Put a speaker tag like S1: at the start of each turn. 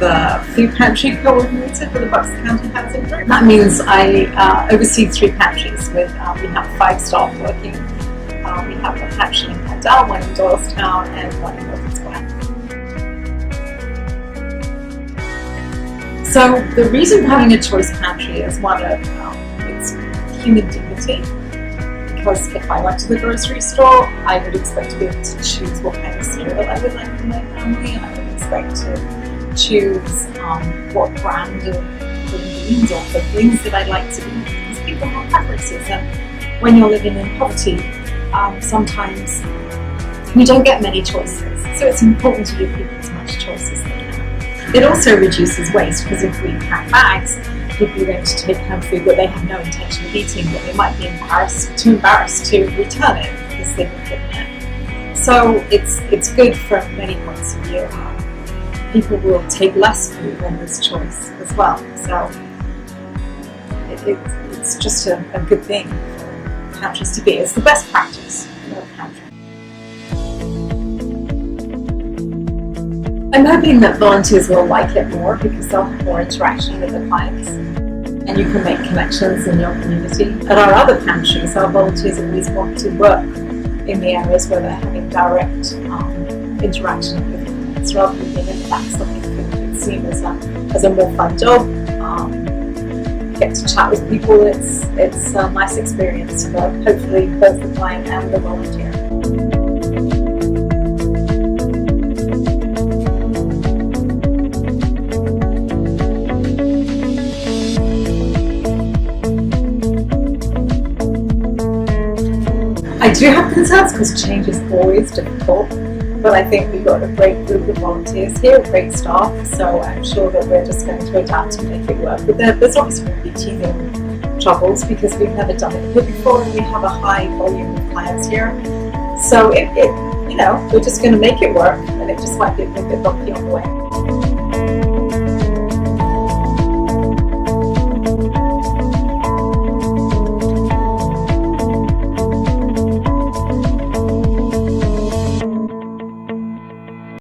S1: the food pantry coordinator for the Bucks County Housing Group. That means I oversee 3 pantries with, we have 5 staff working. We have a pantry in Penndel, one in Doylestown, and one in Wilton Square. So the reason for having a choice pantry is one of it's human dignity. Because if I went to the grocery store, I would expect to be able to choose what kind of cereal I would like for my family, and I would expect to choose what brand of beans or the things that I'd like to eat, because people have preferences, and when you're living in poverty, sometimes you don't get many choices, so it's important to give people as much choice as they can. It also reduces waste, because if we pack bags, people are going to take home food that they have no intention of eating, but they might be embarrassed to return it because they've been given it. So it's good from many points of view. People will take less food when there's choice as well. So it's just a good thing for pantries to be. It's the best practice for a pantry. I'm hoping that volunteers will like it more because they'll have more interaction with the clients, and you can make connections in your community. At our other pantries, our volunteers always want to work in the areas where they're having direct interaction with clients, rather than being in the back selling food. It's seen as a more fun job. Get to chat with people. It's a nice experience for hopefully both the client and the volunteer. I do have concerns because change is always difficult, but I think we've got a great group of volunteers here, a great staff, so I'm sure that we're just going to adapt and make it work. But there's obviously going to be teething troubles because we've never done it here before, and we have a high volume of clients here. So we're just going to make it work, and it just might be a little bit bumpy on the way.